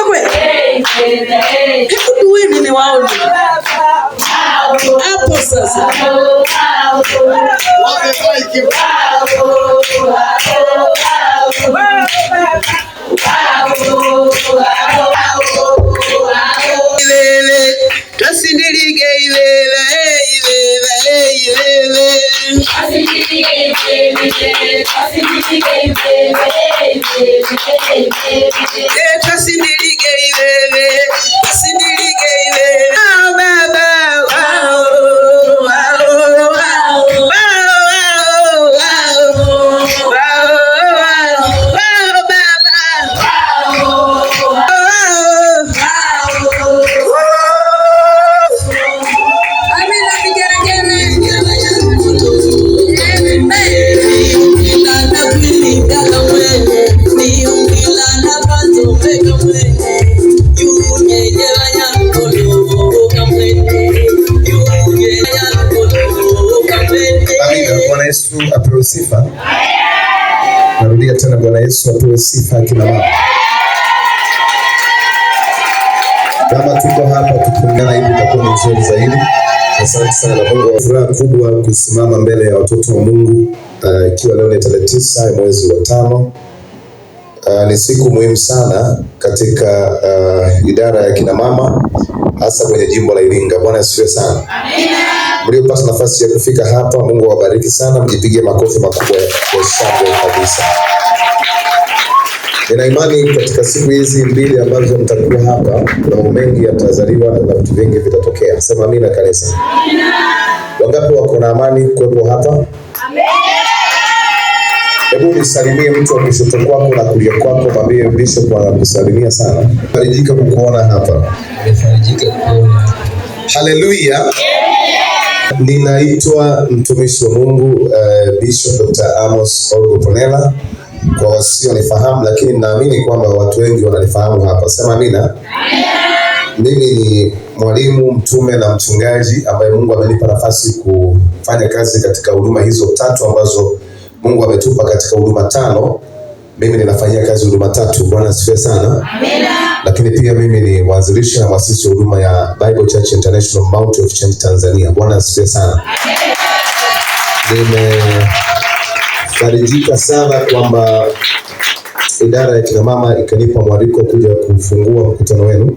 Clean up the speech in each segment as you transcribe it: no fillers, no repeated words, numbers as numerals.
Unajua kweli? Hebu tuweni ni waone. Hapo sasa. Ilele, tasindilige ilele, ilele, ilele. Tasindilige ilele, tasindilige ilele. Oh baba, wow, wow, wow, wow, wow, wow, wow, Bwana Yesu apewe sifa. Narudia tena, Bwana Yesu apewe sifa kina mama. Kama tuko hapa tukiungana hivi tutakuwa nzuri zaidi. Asante sana Mungu, furaha kubwa kusimama mbele ya watoto wa Mungu ikiwa leo ni tarehe 9 mwezi wa 5. Ni siku muhimu sana katika idara ya kina mama, hasa kwenye jimbo la Iringa. Bwana asifiwe sana. Amina. Mliopata nafasi ya kufika hapa, Mungu awabariki sana. Mjipigie makofi makubwa ya shangwe kabisa. Nina imani katika siku hizi mbili ambazo mtakuwa hapa, mambo mengi yatazaliwa na vitu vingi vitatokea. Sema amina kanisa. Amina. Wangapi wako na amani kuwepo hapa? Amina. Hebu nisalimie mtu wa kushoto kwako na kulia kwako, mwambie Bishop anakusalimia sana. Farijika kukuona hapa. Farijika kukuona. Haleluya. Ninaitwa mtumishi wa Mungu Bishop Dr. Amos Olgo Ponela. Kwa wasio nifahamu, lakini naamini kwamba watu wengi wananifahamu hapa. Sema amina. Mimi ni mwalimu, mtume na mchungaji ambaye Mungu amenipa nafasi kufanya kazi katika huduma hizo 3 ambazo Mungu ametupa katika huduma 5. Mimi ninafanyia kazi huduma 3. Bwana asifiwe sana. Amina. Lakini pia mimi ni mwanzilishi na mwasisi wa huduma ya Bible Church International Mount of Change Tanzania. Bwana asifiwe sana. Nimefarijika sana kwamba idara ya kina mama ikanipa mwaliko kuja kufungua mkutano wenu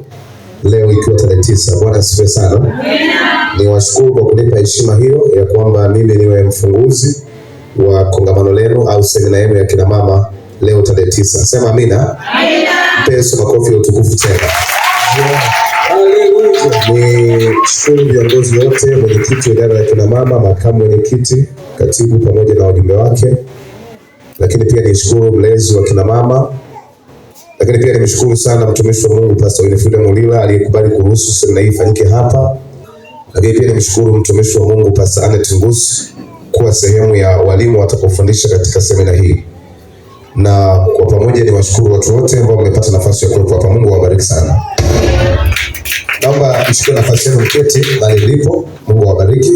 leo ikiwa tarehe 9. Bwana asifiwe sana. Amina. Niwashukuru kwa kunipa heshima hiyo ya kwamba mimi niwe mfunguzi wa kongamano lenu au semina yenu ya kina mama leo tarehe 9. Sema amina. Amina. Pesa makofi ya utukufu tena. Ni shukuru viongozi wote, mwenyekiti wa idara ya kina mama, makamu mwenyekiti, katibu pamoja na wajumbe wake. Lakini pia nishukuru mlezi wa kina mama. Lakini pia nimshukuru sana mtumishi wa Mungu Pastor Winifred Mulila aliyekubali kuruhusu semina hii ifanyike hapa. Lakini pia nimshukuru mtumishi wa Mungu Pastor Anet Ngusi kuwa sehemu ya walimu watakofundisha katika semina hii. Na kwa pamoja niwashukuru watu wote ambao wamepata nafasi ya kuwepo hapa. Mungu awabariki sana. Naomba mchukue nafasi yenu mketi mahali mlipo. Mungu awabariki.